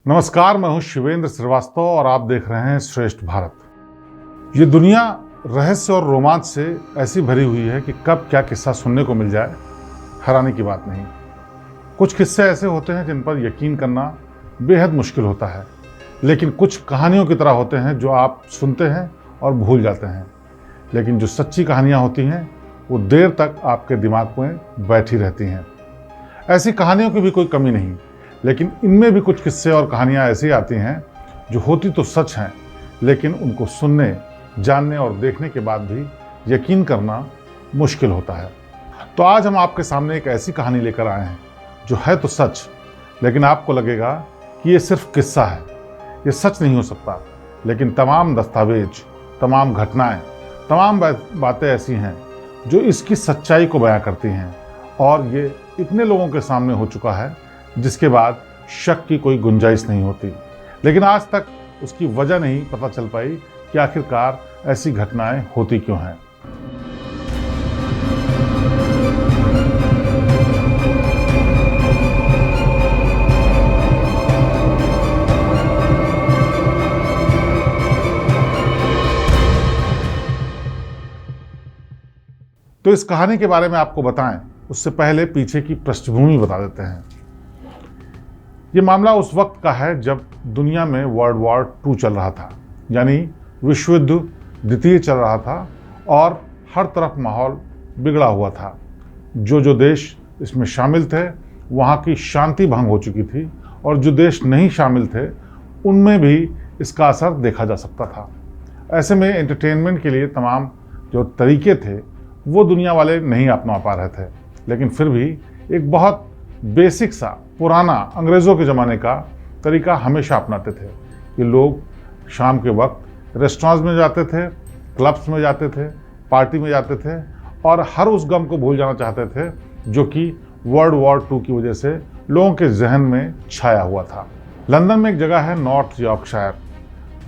नमस्कार, मैं हूं शिवेंद्र श्रीवास्तव और आप देख रहे हैं श्रेष्ठ भारत। ये दुनिया रहस्य और रोमांच से ऐसी भरी हुई है कि कब क्या किस्सा सुनने को मिल जाए, हैरानी की बात नहीं। कुछ किस्से ऐसे होते हैं जिन पर यकीन करना बेहद मुश्किल होता है, लेकिन कुछ कहानियों की तरह होते हैं जो आप सुनते हैं और भूल जाते हैं। लेकिन जो सच्ची कहानियाँ होती हैं वो देर तक आपके दिमाग में बैठी रहती हैं। ऐसी कहानियों की भी कोई कमी नहीं, लेकिन इनमें भी कुछ किस्से और कहानियाँ ऐसी आती हैं जो होती तो सच हैं, लेकिन उनको सुनने, जानने और देखने के बाद भी यकीन करना मुश्किल होता है। तो आज हम आपके सामने एक ऐसी कहानी लेकर आए हैं जो है तो सच, लेकिन आपको लगेगा कि ये सिर्फ किस्सा है, ये सच नहीं हो सकता। लेकिन तमाम दस्तावेज, तमाम घटनाएं, तमाम बातें ऐसी हैं जो इसकी सच्चाई को बयां करती हैं, और ये इतने लोगों के सामने हो चुका है जिसके बाद शक की कोई गुंजाइश नहीं होती। लेकिन आज तक उसकी वजह नहीं पता चल पाई कि आखिरकार ऐसी घटनाएं होती क्यों हैं। तो इस कहानी के बारे में आपको बताएं उससे पहले पीछे की पृष्ठभूमि बता देते हैं। ये मामला उस वक्त का है जब दुनिया में वर्ल्ड वॉर 2 चल रहा था, यानी विश्व युद्ध द्वितीय चल रहा था और हर तरफ माहौल बिगड़ा हुआ था। जो देश इसमें शामिल थे वहाँ की शांति भंग हो चुकी थी, और जो देश नहीं शामिल थे उनमें भी इसका असर देखा जा सकता था। ऐसे में एंटरटेनमेंट के लिए तमाम जो तरीके थे वो दुनिया वाले नहीं अपना पा रहे थे, लेकिन फिर भी एक बहुत बेसिक सा पुराना अंग्रेज़ों के ज़माने का तरीका हमेशा अपनाते थे कि लोग शाम के वक्त रेस्टोरेंट्स में जाते थे, क्लब्स में जाते थे, पार्टी में जाते थे और हर उस गम को भूल जाना चाहते थे जो कि वर्ल्ड वॉर 2 की वजह से लोगों के जहन में छाया हुआ था। लंदन में एक जगह है नॉर्थ यॉर्कशायर,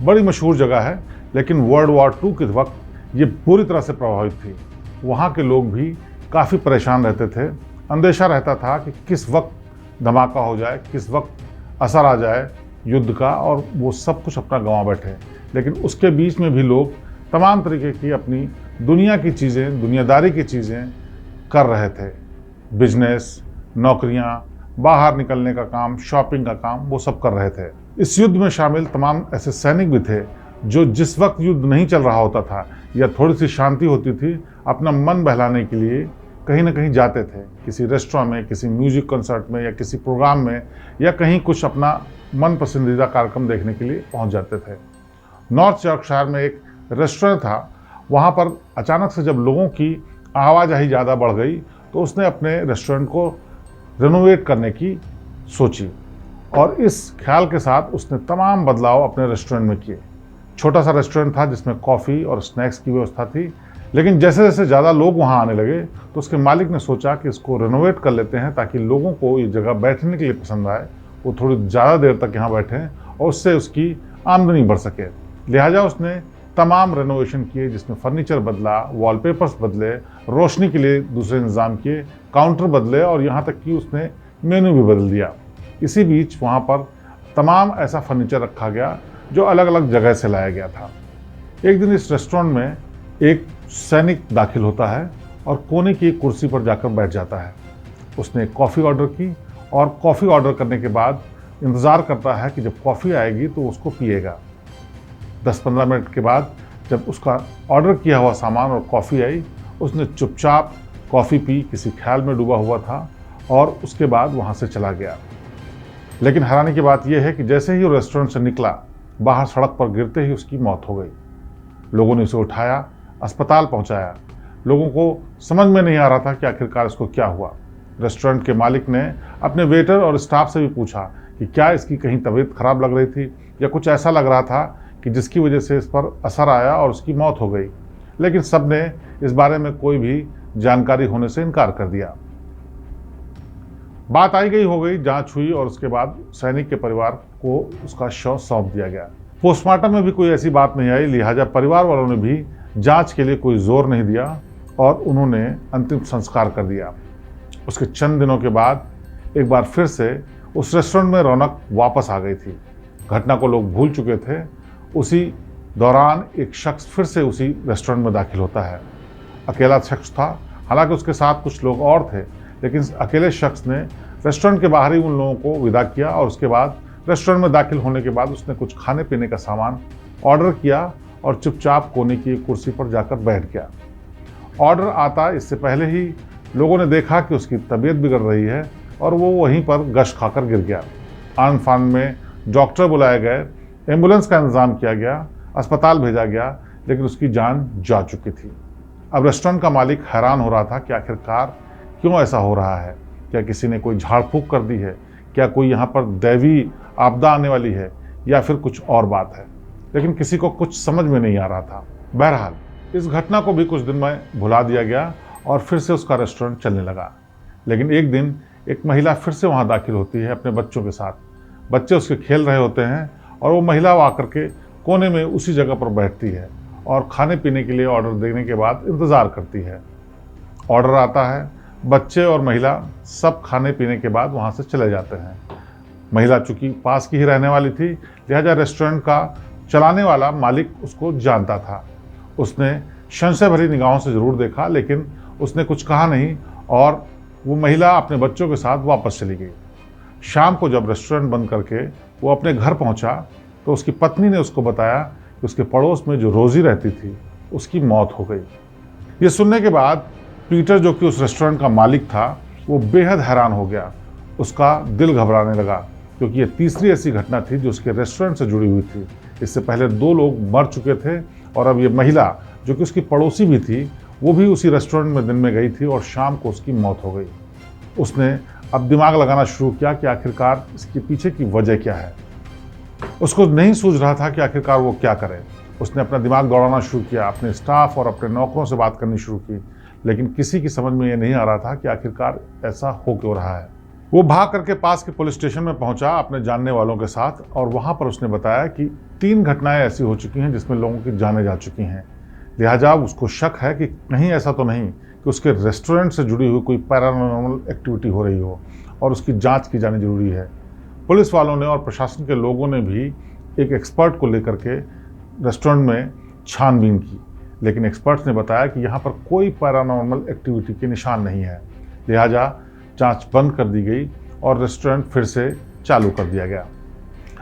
बड़ी मशहूर जगह है, लेकिन वर्ल्ड वॉर 2 के वक्त ये पूरी तरह से प्रभावित थी। वहाँ के लोग भी काफ़ी परेशान रहते थे, अंदेशा रहता था कि किस वक्त धमाका हो जाए, किस वक्त असर आ जाए युद्ध का और वो सब कुछ अपना गंवा बैठे। लेकिन उसके बीच में भी लोग तमाम तरीके की अपनी दुनिया की चीज़ें, दुनियादारी की चीज़ें कर रहे थे। बिजनेस, नौकरियां, बाहर निकलने का काम, शॉपिंग का काम, वो सब कर रहे थे। इस युद्ध में शामिल तमाम ऐसे सैनिक भी थे जो जिस वक्त युद्ध नहीं चल रहा होता था या थोड़ी सी शांति होती थी, अपना मन बहलाने के लिए कहीं ना कहीं जाते थे, किसी रेस्टोरेंट में, किसी म्यूजिक कंसर्ट में या किसी प्रोग्राम में, या कहीं कुछ अपना मन पसंदीदा कार्यक्रम देखने के लिए पहुंच जाते थे। नॉर्थ यॉर्कशायर में एक रेस्टोरेंट था, वहां पर अचानक से जब लोगों की आवाजाही ज़्यादा बढ़ गई तो उसने अपने रेस्टोरेंट को रेनोवेट करने की सोची, और इस ख्याल के साथ उसने तमाम बदलाव अपने रेस्टोरेंट में किए। छोटा सा रेस्टोरेंट था जिसमें कॉफ़ी और स्नैक्स की व्यवस्था थी, लेकिन जैसे जैसे ज़्यादा लोग वहाँ आने लगे तो उसके मालिक ने सोचा कि इसको रेनोवेट कर लेते हैं ताकि लोगों को ये जगह बैठने के लिए पसंद आए, वो थोड़ी ज़्यादा देर तक यहाँ बैठें और उससे उसकी आमदनी बढ़ सके। लिहाजा उसने तमाम रेनोवेशन किए, जिसमें फर्नीचर बदला, वॉलपेपर्स बदले, रोशनी के लिए दूसरे इंतज़ाम किए, काउंटर बदले और यहाँ तक कि उसने मेन्यू भी बदल दिया। इसी बीच वहाँ पर तमाम ऐसा फर्नीचर रखा गया जो अलग अलग जगह से लाया गया था। एक दिन इस रेस्टोरेंट में एक सैनिक दाखिल होता है और कोने की एक कुर्सी पर जाकर बैठ जाता है। उसने कॉफ़ी ऑर्डर की और कॉफ़ी ऑर्डर करने के बाद इंतज़ार करता है कि जब कॉफ़ी आएगी तो उसको पिएगा। 10-15 मिनट के बाद जब उसका ऑर्डर किया हुआ सामान और कॉफ़ी आई, उसने चुपचाप कॉफ़ी पी, किसी ख्याल में डूबा हुआ था, और उसके बाद वहाँ से चला गया। लेकिन हैरानी की बात यह है कि जैसे ही वो रेस्टोरेंट से निकला, बाहर सड़क पर गिरते ही उसकी मौत हो गई। लोगों ने उसे उठाया, अस्पताल पहुंचाया। लोगों को समझ में नहीं आ रहा था कि आखिरकार इसको क्या हुआ। रेस्टोरेंट के मालिक ने अपने वेटर और स्टाफ से भी पूछा कि क्या इसकी कहीं तबीयत खराब लग रही थी या कुछ ऐसा लग रहा था कि जिसकी वजह से इस पर असर आया और उसकी मौत हो गई। लेकिन सब ने इस बारे में कोई भी जानकारी होने से इनकार कर दिया। बात आई गई हो गई, जांच हुई और उसके बाद सैनिक के परिवार को उसका शव सौंप दिया गया। पोस्टमार्टम में भी कोई ऐसी बात नहीं आई, लिहाजा परिवार वालों ने भी जांच के लिए कोई जोर नहीं दिया और उन्होंने अंतिम संस्कार कर दिया। उसके चंद दिनों के बाद एक बार फिर से उस रेस्टोरेंट में रौनक वापस आ गई थी। घटना को लोग भूल चुके थे। उसी दौरान एक शख्स फिर से उसी रेस्टोरेंट में दाखिल होता है। अकेला शख्स था, हालांकि उसके साथ कुछ लोग और थे, लेकिन अकेले शख्स ने रेस्टोरेंट के बाहर ही उन लोगों को विदा किया और उसके बाद रेस्टोरेंट में दाखिल होने के बाद उसने कुछ खाने पीने का सामान ऑर्डर किया और चुपचाप कोने की एक कुर्सी पर जाकर बैठ गया। ऑर्डर आता इससे पहले ही लोगों ने देखा कि उसकी तबीयत बिगड़ रही है और वो वहीं पर गश खाकर गिर गया। आन फान में डॉक्टर बुलाए गए, एम्बुलेंस का इंतजाम किया गया, अस्पताल भेजा गया, लेकिन उसकी जान जा चुकी थी। अब रेस्टोरेंट का मालिक हैरान हो रहा था कि आखिरकार क्यों ऐसा हो रहा है। क्या किसी ने कोई झाड़ फूंक कर दी है? क्या कोई यहाँ पर दैवी आपदा आने वाली है या फिर कुछ और बात है? लेकिन किसी को कुछ समझ में नहीं आ रहा था। बहरहाल इस घटना को भी कुछ दिन में भुला दिया गया और फिर से उसका रेस्टोरेंट चलने लगा। लेकिन एक दिन एक महिला फिर से वहाँ दाखिल होती है अपने बच्चों के साथ। बच्चे उसके खेल रहे होते हैं और वो महिला आकर के कोने में उसी जगह पर बैठती है और खाने पीने के लिए ऑर्डर देने के बाद इंतज़ार करती है। ऑर्डर आता है, बच्चे और महिला सब खाने पीने के बाद वहाँ से चले जाते हैं। महिला चूँकि पास की ही रहने वाली थी, लिहाजा रेस्टोरेंट का चलाने वाला मालिक उसको जानता था। उसने संशय भरी निगाहों से ज़रूर देखा, लेकिन उसने कुछ कहा नहीं और वो महिला अपने बच्चों के साथ वापस चली गई। शाम को जब रेस्टोरेंट बंद करके वो अपने घर पहुंचा तो उसकी पत्नी ने उसको बताया कि उसके पड़ोस में जो रोज़ी रहती थी उसकी मौत हो गई। ये सुनने के बाद पीटर, जो कि उस रेस्टोरेंट का मालिक था, वो बेहद हैरान हो गया। उसका दिल घबराने लगा क्योंकि ये तीसरी ऐसी घटना थी जो उसके रेस्टोरेंट से जुड़ी हुई थी। इससे पहले 2 लोग मर चुके थे और अब ये महिला, जो कि उसकी पड़ोसी भी थी, वो भी उसी रेस्टोरेंट में दिन में गई थी और शाम को उसकी मौत हो गई। उसने अब दिमाग लगाना शुरू किया कि आखिरकार इसके पीछे की वजह क्या है। उसको नहीं सूझ रहा था कि आखिरकार वो क्या करे। उसने अपना दिमाग दौड़ाना शुरू किया, अपने स्टाफ और अपने नौकरों से बात करनी शुरू की, लेकिन किसी की समझ में ये नहीं आ रहा था कि आखिरकार ऐसा हो क्यों रहा है। वो भाग करके पास के पुलिस स्टेशन में पहुंचा अपने जानने वालों के साथ और वहां पर उसने बताया कि 3 घटनाएं ऐसी हो चुकी हैं जिसमें लोगों की जानें जा चुकी हैं। लिहाजा उसको शक है कि कहीं ऐसा तो नहीं कि उसके रेस्टोरेंट से जुड़ी हुई कोई पैरानॉर्मल एक्टिविटी हो रही हो और उसकी जांच की जानी जरूरी है। पुलिस वालों ने और प्रशासन के लोगों ने भी एक एक्सपर्ट को लेकर के रेस्टोरेंट में छानबीन की, लेकिन एक्सपर्ट्स ने बताया कि यहाँ पर कोई पैरानॉर्मल एक्टिविटी के निशान नहीं है। लिहाजा जांच बंद कर दी गई और रेस्टोरेंट फिर से चालू कर दिया गया।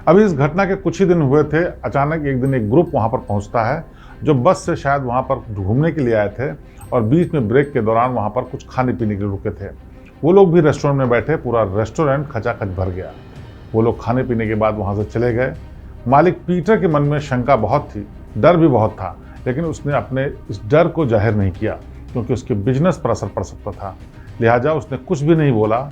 अभी इस घटना के कुछ ही दिन हुए थे, अचानक एक दिन एक ग्रुप वहाँ पर पहुँचता है जो बस से शायद वहाँ पर घूमने के लिए आए थे और बीच में ब्रेक के दौरान वहाँ पर कुछ खाने पीने के लिए रुके थे। वो लोग भी रेस्टोरेंट में बैठे, पूरा रेस्टोरेंट खचाखच भर गया। वो लोग खाने पीने के बाद वहाँ से चले गए। मालिक पीटर के मन में शंका बहुत थी, डर भी बहुत था, लेकिन उसने अपने इस डर को जाहिर नहीं किया क्योंकि उसके बिजनेस पर असर पड़ सकता था। लिहाजा उसने कुछ भी नहीं बोला।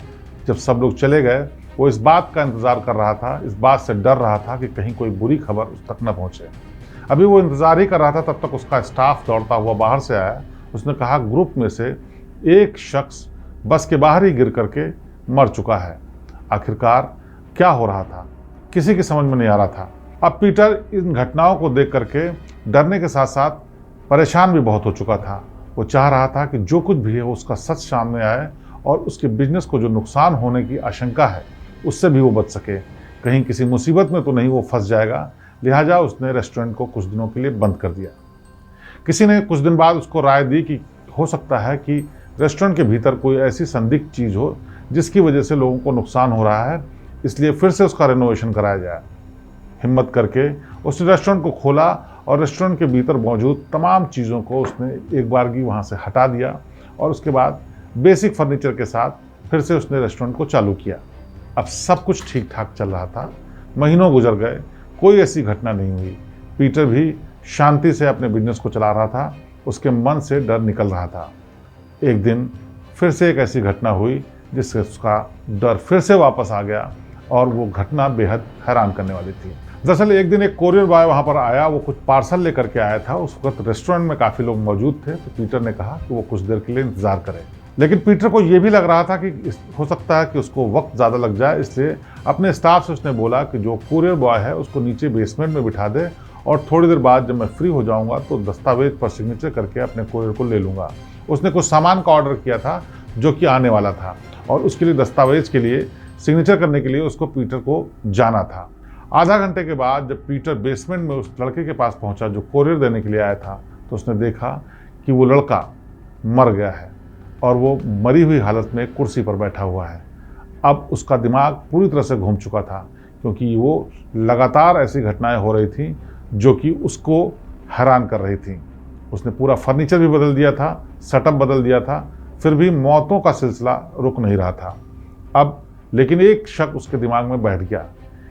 जब सब लोग चले गए, वो इस बात का इंतज़ार कर रहा था, इस बात से डर रहा था कि कहीं कोई बुरी खबर उस तक न पहुँचे। अभी वो इंतज़ार ही कर रहा था, तब तक उसका स्टाफ दौड़ता हुआ बाहर से आया। उसने कहा ग्रुप में से एक शख्स बस के बाहर ही गिर करके मर चुका है। आखिरकार क्या हो रहा था, किसी की समझ में नहीं आ रहा था। अब पीटर इन घटनाओं को देख करके डरने के साथ साथ परेशान भी बहुत हो चुका था। वो चाह रहा था कि जो कुछ भी है उसका सच सामने आए और उसके बिजनेस को जो नुकसान होने की आशंका है उससे भी वो बच सके। कहीं किसी मुसीबत में तो नहीं वो फंस जाएगा। लिहाजा उसने रेस्टोरेंट को कुछ दिनों के लिए बंद कर दिया। किसी ने कुछ दिन बाद उसको राय दी कि हो सकता है कि रेस्टोरेंट के भीतर कोई ऐसी संदिग्ध चीज़ हो जिसकी वजह से लोगों को नुकसान हो रहा है, इसलिए फिर से उसका रेनोवेशन कराया जाए। हिम्मत करके उसने रेस्टोरेंट को खोला और रेस्टोरेंट के भीतर मौजूद तमाम चीज़ों को उसने एक बारगी वहाँ से हटा दिया और उसके बाद बेसिक फर्नीचर के साथ फिर से उसने रेस्टोरेंट को चालू किया। अब सब कुछ ठीक ठाक चल रहा था। महीनों गुजर गए, कोई ऐसी घटना नहीं हुई। पीटर भी शांति से अपने बिजनेस को चला रहा था, उसके मन से डर निकल रहा था। एक दिन फिर से एक ऐसी घटना हुई जिससे उसका डर फिर से वापस आ गया और वो घटना बेहद हैरान करने वाली थी। दरअसल एक दिन एक कोरियर बॉय वहाँ पर आया, वो कुछ पार्सल लेकर के आया था। उस वक्त रेस्टोरेंट में काफ़ी लोग मौजूद थे, तो पीटर ने कहा कि वो कुछ देर के लिए इंतज़ार करे। लेकिन पीटर को ये भी लग रहा था कि हो सकता है कि उसको वक्त ज़्यादा लग जाए, इसलिए अपने स्टाफ से उसने बोला कि जो कोरियर बॉय है उसको नीचे बेसमेंट में बिठा दे और थोड़ी देर बाद जब मैं फ्री हो जाऊँगा तो दस्तावेज पर सिग्नेचर करके अपने कोरियर को ले लूँगा। उसने कुछ सामान का ऑर्डर किया था जो कि आने वाला था और उसके लिए दस्तावेज के लिए सिग्नेचर करने के लिए उसको पीटर को जाना था। आधा घंटे के बाद जब पीटर बेसमेंट में उस लड़के के पास पहुंचा जो कोरियर देने के लिए आया था, तो उसने देखा कि वो लड़का मर गया है और वो मरी हुई हालत में कुर्सी पर बैठा हुआ है। अब उसका दिमाग पूरी तरह से घूम चुका था, क्योंकि वो लगातार ऐसी घटनाएं हो रही थी जो कि उसको हैरान कर रही थी। उसने पूरा फर्नीचर भी बदल दिया था, सेटअप बदल दिया था, फिर भी मौतों का सिलसिला रुक नहीं रहा था। अब लेकिन एक शक उसके दिमाग में बैठ गया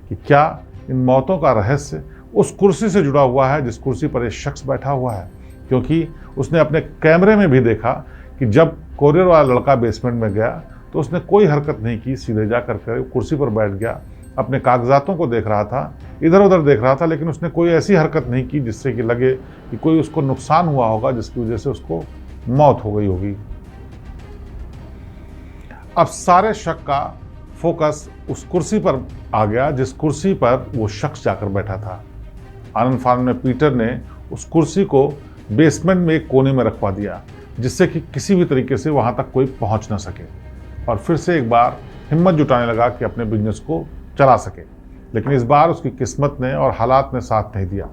कि क्या इन मौतों का रहस्य उस कुर्सी से जुड़ा हुआ है जिस कुर्सी पर एक शख्स बैठा हुआ है। क्योंकि उसने अपने कैमरे में भी देखा कि जब कोरियर वाला लड़का बेसमेंट में गया तो उसने कोई हरकत नहीं की, सीधे जा करके कुर्सी पर बैठ गया, अपने कागजातों को देख रहा था, इधर उधर देख रहा था, लेकिन उसने कोई ऐसी हरकत नहीं की जिससे कि लगे कि कोई उसको नुकसान हुआ होगा, जिसकी वजह से उसको मौत हो गई होगी। अब सारे शक का फोकस उस कुर्सी पर आ गया जिस कुर्सी पर वो शख्स जाकर बैठा था। आनंद फानन में पीटर ने उस कुर्सी को बेसमेंट में एक कोने में रखवा दिया, जिससे कि किसी भी तरीके से वहां तक कोई पहुंच ना सके, और फिर से एक बार हिम्मत जुटाने लगा कि अपने बिजनेस को चला सके। लेकिन इस बार उसकी किस्मत ने और हालात ने साथ नहीं दिया।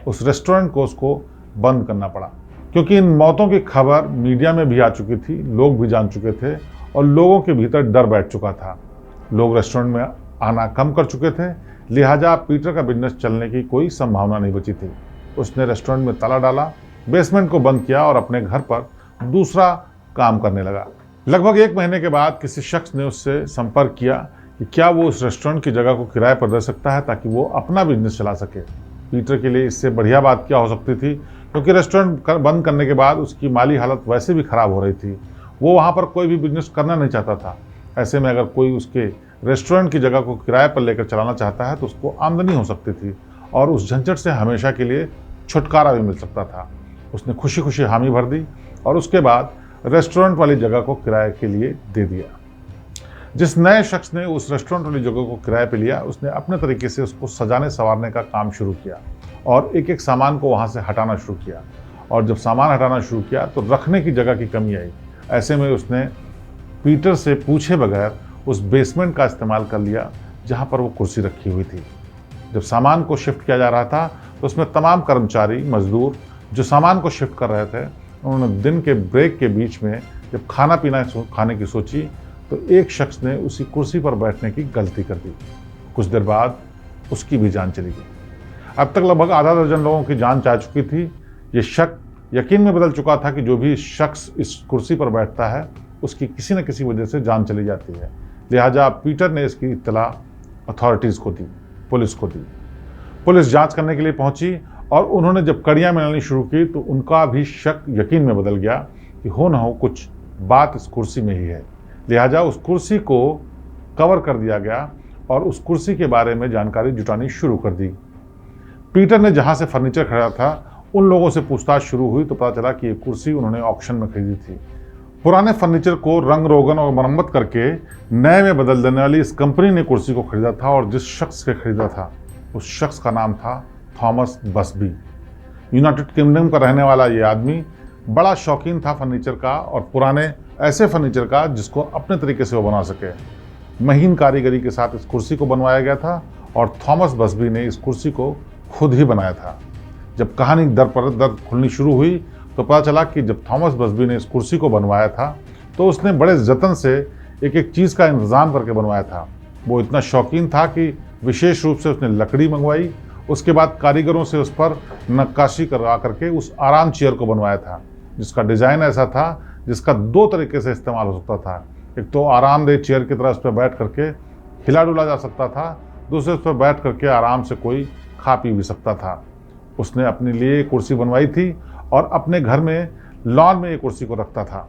उस रेस्टोरेंट को उसको बंद करना पड़ा, क्योंकि इन मौतों की खबर मीडिया में भी आ चुकी थी, लोग भी जान चुके थे और लोगों के भीतर डर बैठ चुका था। लोग रेस्टोरेंट में आना कम कर चुके थे, लिहाजा पीटर का बिजनेस चलने की कोई संभावना नहीं बची थी। उसने रेस्टोरेंट में ताला डाला, बेसमेंट को बंद किया और अपने घर पर दूसरा काम करने लगा। लगभग 1 महीने के बाद किसी शख्स ने उससे संपर्क किया कि क्या वो उस रेस्टोरेंट की जगह को किराए पर दे सकता है ताकि वो अपना बिजनेस चला सके। पीटर के लिए इससे बढ़िया बात क्या हो सकती थी, क्योंकि रेस्टोरेंट बंद करने के बाद उसकी माली हालत वैसे भी खराब हो रही थी। वो वहाँ पर कोई भी बिजनेस करना नहीं चाहता था। ऐसे में अगर कोई उसके रेस्टोरेंट की जगह को किराए पर लेकर चलाना चाहता है तो उसको आमदनी हो सकती थी और उस झंझट से हमेशा के लिए छुटकारा भी मिल सकता था। उसने खुशी खुशी हामी भर दी और उसके बाद रेस्टोरेंट वाली जगह को किराए के लिए दे दिया। जिस नए शख्स ने उस रेस्टोरेंट वाली जगह को किराए पे लिया, उसने अपने तरीके से उसको सजाने संवारने का काम शुरू किया और एक एक सामान को वहाँ से हटाना शुरू किया। और जब सामान हटाना शुरू किया तो रखने की जगह की कमी आई। ऐसे में उसने पीटर से पूछे बगैर उस बेसमेंट का इस्तेमाल कर लिया जहाँ पर वो कुर्सी रखी हुई थी। जब सामान को शिफ्ट किया जा रहा था तो उसमें तमाम कर्मचारी मजदूर जो सामान को शिफ्ट कर रहे थे, उन्होंने दिन के ब्रेक के बीच में जब खाना पीना खाने की सोची तो एक शख्स ने उसी कुर्सी पर बैठने की गलती कर दी। कुछ देर बाद उसकी भी जान चली गई। अब तक लगभग आधा दर्जन लोगों की जान जा चुकी थी। ये शक यकीन में बदल चुका था कि जो भी शख्स इस कुर्सी पर बैठता है उसकी किसी न किसी वजह से जान चली जाती है। लिहाजा पीटर ने इसकी इत्तला अथॉरिटीज़ को दी, पुलिस को दी। पुलिस जांच करने के लिए पहुंची और उन्होंने जब कड़ियाँ मिलानी शुरू की तो उनका भी शक यकीन में बदल गया कि हो न हो कुछ बात इस कुर्सी में ही है। लिहाजा उस कुर्सी को कवर कर दिया गया और उस कुर्सी के बारे में जानकारी जुटानी शुरू कर दी। पीटर ने जहाँ से फर्नीचर खरीदा था उन लोगों से पूछताछ शुरू हुई तो पता चला कि ये कुर्सी उन्होंने ऑक्शन में खरीदी थी। पुराने फर्नीचर को रंग रोगन और मरम्मत करके नए में बदल देने वाली इस कंपनी ने कुर्सी को खरीदा था और जिस शख्स के खरीदा था उस शख्स का नाम था थॉमस बसबी। यूनाइटेड किंगडम का रहने वाला ये आदमी बड़ा शौकीन था फर्नीचर का और पुराने ऐसे फर्नीचर का जिसको अपने तरीके से वो बना सके। महीन कारीगरी के साथ इस कुर्सी को बनवाया गया था और थॉमस बसबी ने इस कुर्सी को खुद ही बनाया था। जब कहानी दर पर दर खुलनी शुरू हुई तो पता चला कि जब थॉमस बसबी ने इस कुर्सी को बनवाया था तो उसने बड़े जतन से एक एक चीज़ का इंतज़ाम करके बनवाया था। वो इतना शौकीन था कि विशेष रूप से उसने लकड़ी मंगवाई, उसके बाद कारीगरों से उस पर नक्काशी करवा करके उस आराम चेयर को बनवाया था जिसका डिज़ाइन ऐसा था जिसका 2 तरीके से इस्तेमाल हो सकता था। एक तो आरामदेह चेयर की तरह उस पर बैठ करके हिला डुला जा सकता था, दूसरे उस पर बैठ करके आराम से कोई खा पी भी सकता था। उसने अपने लिए कुर्सी बनवाई थी और अपने घर में लॉन में ये कुर्सी को रखता था।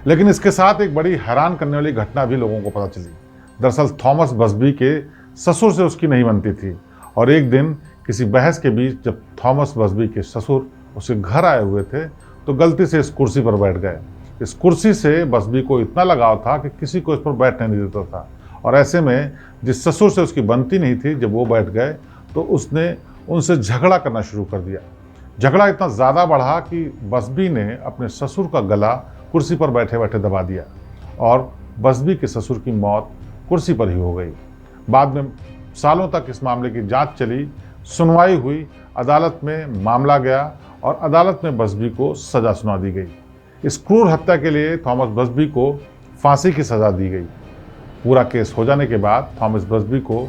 लेकिन इसके साथ एक बड़ी हैरान करने वाली घटना भी लोगों को पता चली। दरअसल थॉमस बसबी के ससुर से उसकी नहीं बनती थी और एक दिन किसी बहस के बीच जब थॉमस बसबी के ससुर उसके घर आए हुए थे तो गलती से इस कुर्सी पर बैठ गए। इस कुर्सी से बसबी को इतना लगाव था कि किसी को इस पर बैठने नहीं देता था और ऐसे में जिस ससुर से उसकी बनती नहीं थी, जब वो बैठ गए तो उसने उनसे झगड़ा करना शुरू कर दिया। झगड़ा इतना ज़्यादा बढ़ा कि बसबी ने अपने ससुर का गला कुर्सी पर बैठे बैठे दबा दिया और बसबी के ससुर की मौत कुर्सी पर ही हो गई। बाद में सालों तक इस मामले की जांच चली, सुनवाई हुई, अदालत में मामला गया और अदालत में बसबी को सजा सुना दी गई। इस क्रूर हत्या के लिए थॉमस बसबी को फांसी की सजा दी गई। पूरा केस हो जाने के बाद थॉमस बसबी को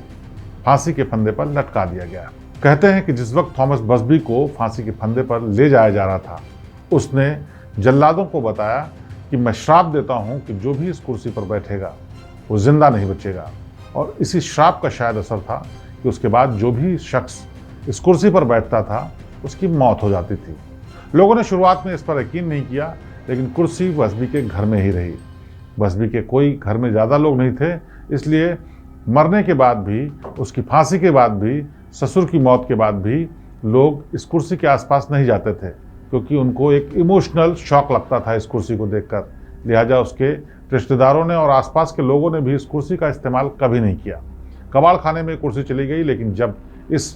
फांसी के फंदे पर लटका दिया गया। कहते हैं कि जिस वक्त थॉमस बसबी को फांसी के फंदे पर ले जाया जा रहा था, उसने जल्लादों को बताया कि मैं श्राप देता हूं कि जो भी इस कुर्सी पर बैठेगा वो जिंदा नहीं बचेगा। और इसी श्राप का शायद असर था कि उसके बाद जो भी शख्स इस कुर्सी पर बैठता था उसकी मौत हो जाती थी। लोगों ने शुरुआत में इस पर यकीन नहीं किया, लेकिन कुर्सी बसबी के घर में ही रही। बसबी के कोई घर में ज़्यादा लोग नहीं थे, इसलिए मरने के बाद भी, उसकी फांसी के बाद भी, ससुर की मौत के बाद भी लोग इस कुर्सी के आसपास नहीं जाते थे, क्योंकि उनको एक इमोशनल शॉक लगता था इस कुर्सी को देखकर। लिहाजा उसके रिश्तेदारों ने और आसपास के लोगों ने भी इस कुर्सी का इस्तेमाल कभी नहीं किया। कबाड़ खाने में कुर्सी चली गई, लेकिन जब इस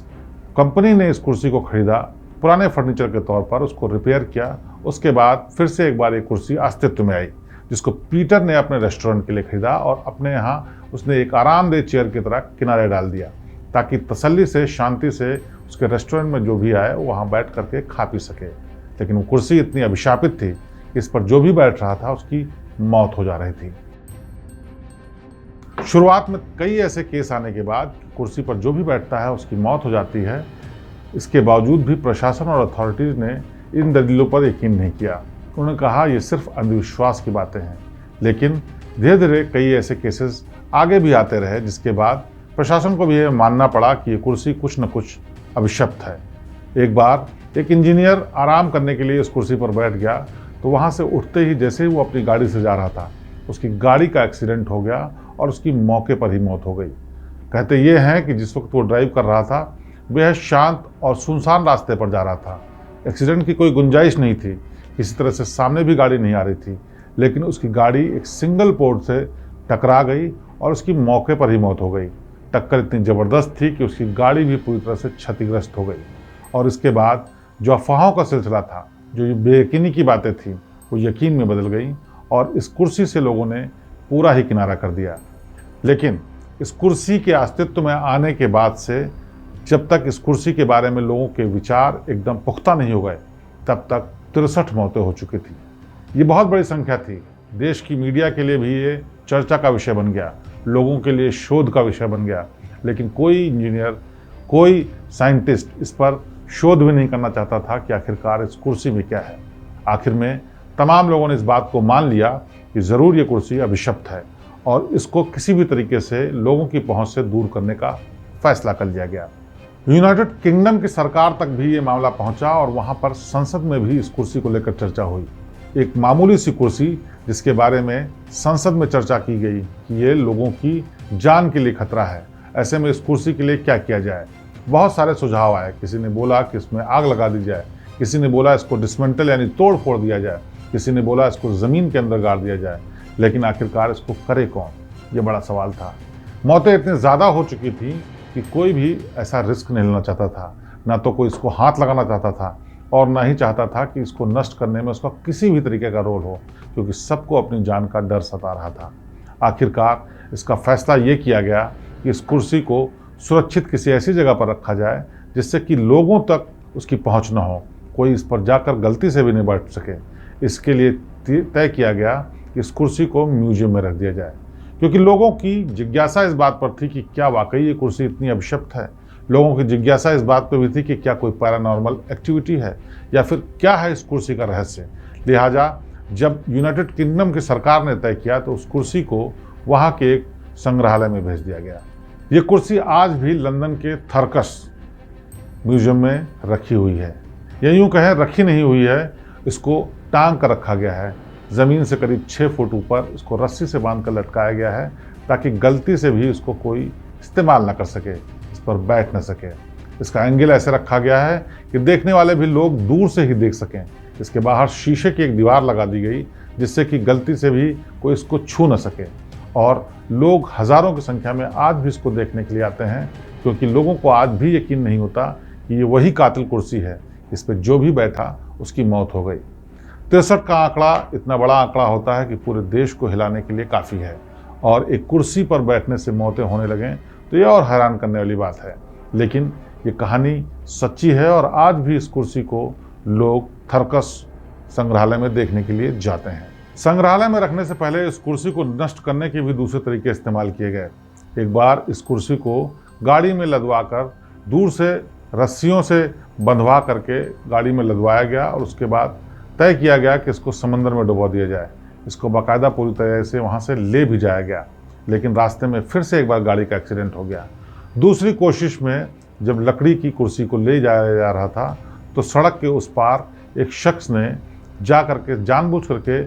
कंपनी ने इस कुर्सी को खरीदा, पुराने फर्नीचर के तौर पर उसको रिपेयर किया, उसके बाद फिर से एक बार ये कुर्सी अस्तित्व में आई, जिसको पीटर ने अपने रेस्टोरेंट के लिए खरीदा और अपने यहाँ उसने एक आरामदेह चेयर की तरह किनारे डाल दिया, ताकि तसल्ली से, शांति से उसके रेस्टोरेंट में जो भी आए वो वहाँ बैठ करके खा पी सके। लेकिन वो कुर्सी इतनी अभिशापित थी कि इस पर जो भी बैठ रहा था उसकी मौत हो जा रही थी। शुरुआत में कई ऐसे केस आने के बाद कुर्सी पर जो भी बैठता है उसकी मौत हो जाती है। इसके बावजूद भी प्रशासन और अथॉरिटीज ने इन दलीलों पर यकीन नहीं किया। उन्होंने कहा ये सिर्फ अंधविश्वास की बातें हैं। लेकिन धीरे धीरे कई ऐसे केसेस आगे भी आते रहे, जिसके बाद प्रशासन को भी यह मानना पड़ा कि ये कुर्सी कुछ न कुछ अभिशप्त है। एक बार एक इंजीनियर आराम करने के लिए इस कुर्सी पर बैठ गया, तो वहाँ से उठते ही जैसे ही वो अपनी गाड़ी से जा रहा था, उसकी गाड़ी का एक्सीडेंट हो गया और उसकी मौके पर ही मौत हो गई। कहते ये हैं कि जिस वक्त वो ड्राइव कर रहा था, बेहद शांत और सुनसान रास्ते पर जा रहा था। एक्सीडेंट की कोई गुंजाइश नहीं थी, किसी तरह से सामने भी गाड़ी नहीं आ रही थी, लेकिन उसकी गाड़ी एक सिंगल पोर्ट से टकरा गई और उसकी मौके पर ही मौत हो गई। टक्कर इतनी ज़बरदस्त थी कि उसकी गाड़ी भी पूरी तरह से क्षतिग्रस्त हो गई। और इसके बाद जो अफवाहों का सिलसिला था, जो बेयकीनी की बातें थी, वो यकीन में बदल गई और इस कुर्सी से लोगों ने पूरा ही किनारा कर दिया। लेकिन इस कुर्सी के अस्तित्व में आने के बाद से जब तक इस कुर्सी के बारे में लोगों के विचार एकदम पुख्ता नहीं हो गए, तब तक 63 मौतें हो चुकी थी। ये बहुत बड़ी संख्या थी। देश की मीडिया के लिए भी ये चर्चा का विषय बन गया, लोगों के लिए शोध का विषय बन गया। लेकिन कोई इंजीनियर, कोई साइंटिस्ट इस पर शोध भी नहीं करना चाहता था कि आखिरकार इस कुर्सी में क्या है। आखिर में तमाम लोगों ने इस बात को मान लिया कि ज़रूर ये कुर्सी अभिशप्त है और इसको किसी भी तरीके से लोगों की पहुंच से दूर करने का फैसला कर लिया गया। यूनाइटेड किंगडम की सरकार तक भी ये मामला पहुंचा और वहां पर संसद में भी इस कुर्सी को लेकर चर्चा हुई। एक मामूली सी कुर्सी जिसके बारे में संसद में चर्चा की गई कि ये लोगों की जान के लिए खतरा है। ऐसे में इस कुर्सी के लिए क्या किया जाए? बहुत सारे सुझाव आए। किसी ने बोला कि इसमें आग लगा दी जाए, किसी ने बोला इसको डिसमेंटल यानी तोड़ फोड़ दिया जाए, किसी ने बोला इसको ज़मीन के अंदर गाड़ दिया जाए। लेकिन आखिरकार इसको करे कौन, ये बड़ा सवाल था। मौतें इतनी ज़्यादा हो चुकी थी कि कोई भी ऐसा रिस्क नहीं लेना चाहता था। ना तो कोई इसको हाथ लगाना चाहता था और ना ही चाहता था कि इसको नष्ट करने में उसका किसी भी तरीके का रोल हो, क्योंकि सबको अपनी जान का डर सता रहा था। आखिरकार इसका फैसला ये किया गया कि इस कुर्सी को सुरक्षित किसी ऐसी जगह पर रखा जाए जिससे कि लोगों तक उसकी पहुंच ना हो, कोई इस पर जाकर गलती से भी नहीं बैठ सके। इसके लिए तय किया गया कि इस कुर्सी को म्यूजियम में रख दिया जाए, क्योंकि लोगों की जिज्ञासा इस बात पर थी कि क्या वाकई ये कुर्सी इतनी अभिशप्त है। लोगों की जिज्ञासा इस बात पर भी थी कि क्या कोई पैरानॉर्मल एक्टिविटी है या फिर क्या है इस कुर्सी का रहस्य। लिहाजा जब यूनाइटेड किंगडम की सरकार ने तय किया तो उस कुर्सी को वहाँ के एक संग्रहालय में भेज दिया गया। ये कुर्सी आज भी लंदन के थर्कस म्यूजियम में रखी हुई है। या यूँ कहें रखी नहीं हुई है, इसको टांग कर रखा गया है। ज़मीन से करीब 6 फुट ऊपर इसको रस्सी से बांध कर लटकाया गया है, ताकि गलती से भी इसको कोई इस्तेमाल ना कर सके, इस पर बैठ ना सके। इसका एंगल ऐसे रखा गया है कि देखने वाले भी लोग दूर से ही देख सकें। इसके बाहर शीशे की एक दीवार लगा दी गई, जिससे कि गलती से भी कोई इसको छू ना सके। और लोग हज़ारों की संख्या में आज भी इसको देखने के लिए आते हैं, क्योंकि लोगों को आज भी यकीन नहीं होता कि ये वही कातिल कुर्सी है। इस पर जो भी बैठा उसकी मौत हो गई। 63 का आंकड़ा इतना बड़ा आंकड़ा होता है कि पूरे देश को हिलाने के लिए काफ़ी है, और एक कुर्सी पर बैठने से मौतें होने लगें तो यह और हैरान करने वाली बात है। लेकिन ये कहानी सच्ची है और आज भी इस कुर्सी को लोग थरकस संग्रहालय में देखने के लिए जाते हैं। संग्रहालय में रखने से पहले इस कुर्सी को नष्ट करने के भी दूसरे तरीके इस्तेमाल किए गए। एक बार इस कुर्सी को गाड़ी में लदवा कर दूर से रस्सियों से बंधवा करके गाड़ी में लदवाया गया और उसके बाद तय किया गया कि इसको समंदर में डुबो दिया जाए। इसको बाकायदा पूरी तरह से वहाँ से ले भी जाया गया, लेकिन रास्ते में फिर से एक बार गाड़ी का एक्सीडेंट हो गया। दूसरी कोशिश में जब लकड़ी की कुर्सी को ले जाया जा रहा था तो सड़क के उस पार एक शख्स ने जा करके जानबूझ करके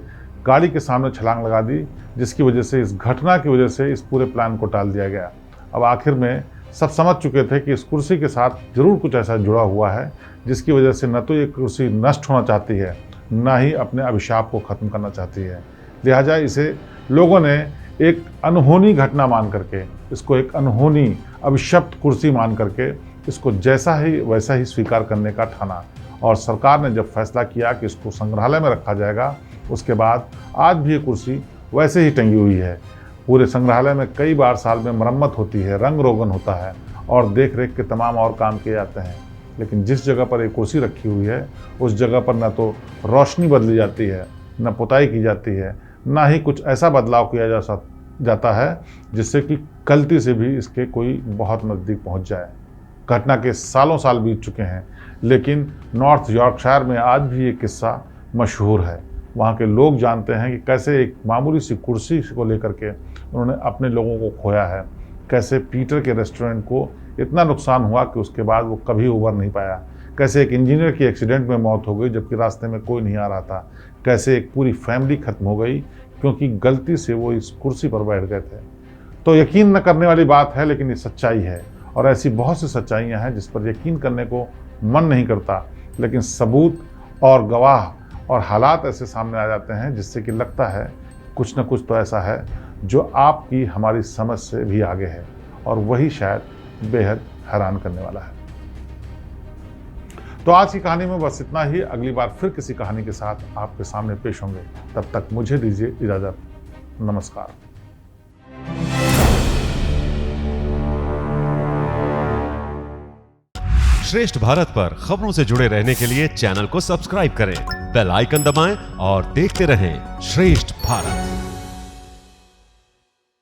गाड़ी के सामने छलांग लगा दी, जिसकी वजह से इस घटना की वजह से इस पूरे प्लान को टाल दिया गया। अब आखिर में सब समझ चुके थे कि इस कुर्सी के साथ जरूर कुछ ऐसा जुड़ा हुआ है जिसकी वजह से न तो ये कुर्सी नष्ट होना चाहती है, ना ही अपने अभिशाप को ख़त्म करना चाहती है। लिहाजा इसे लोगों ने एक अनहोनी घटना मान करके, इसको एक अनहोनी अभिशप्त कुर्सी मान करके इसको जैसा ही वैसा ही स्वीकार करने का ठाना। और सरकार ने जब फैसला किया कि इसको संग्रहालय में रखा जाएगा, उसके बाद आज भी ये कुर्सी वैसे ही टंगी हुई है। पूरे संग्रहालय में कई बार साल में मरम्मत होती है, रंग रोगन होता है और देख रेख के तमाम और काम किए जाते हैं, लेकिन जिस जगह पर एक कुर्सी रखी हुई है उस जगह पर न तो रोशनी बदली जाती है, न पुताई की जाती है, ना ही कुछ ऐसा बदलाव किया जाता है जिससे कि गलती से भी इसके कोई बहुत नज़दीक पहुंच जाए। घटना के सालों साल बीत चुके हैं, लेकिन नॉर्थ यॉर्कशायर में आज भी ये किस्सा मशहूर है। वहाँ के लोग जानते हैं कि कैसे एक मामूली सी कुर्सी को लेकर के उन्होंने अपने लोगों को खोया है, कैसे पीटर के रेस्टोरेंट को इतना नुकसान हुआ कि उसके बाद वो कभी उबर नहीं पाया, कैसे एक इंजीनियर की एक्सीडेंट में मौत हो गई जबकि रास्ते में कोई नहीं आ रहा था, कैसे एक पूरी फैमिली खत्म हो गई क्योंकि गलती से वो इस कुर्सी पर बैठ गए थे। तो यकीन न करने वाली बात है, लेकिन ये सच्चाई है और ऐसी बहुत सी सच्चाइयाँ हैं जिस पर यकीन करने को मन नहीं करता, लेकिन सबूत और गवाह और हालात ऐसे सामने आ जाते हैं जिससे कि लगता है कुछ न कुछ तो ऐसा है जो आपकी हमारी समझ से भी आगे है, और वही शायद बेहद हैरान करने वाला है। तो आज की कहानी में बस इतना ही। अगली बार फिर किसी कहानी के साथ आपके सामने पेश होंगे। तब तक मुझे दीजिए इजाजत। नमस्कार। श्रेष्ठ भारत पर खबरों से जुड़े रहने के लिए चैनल को सब्सक्राइब करें, बेल आइकन दबाएं और देखते रहें श्रेष्ठ भारत।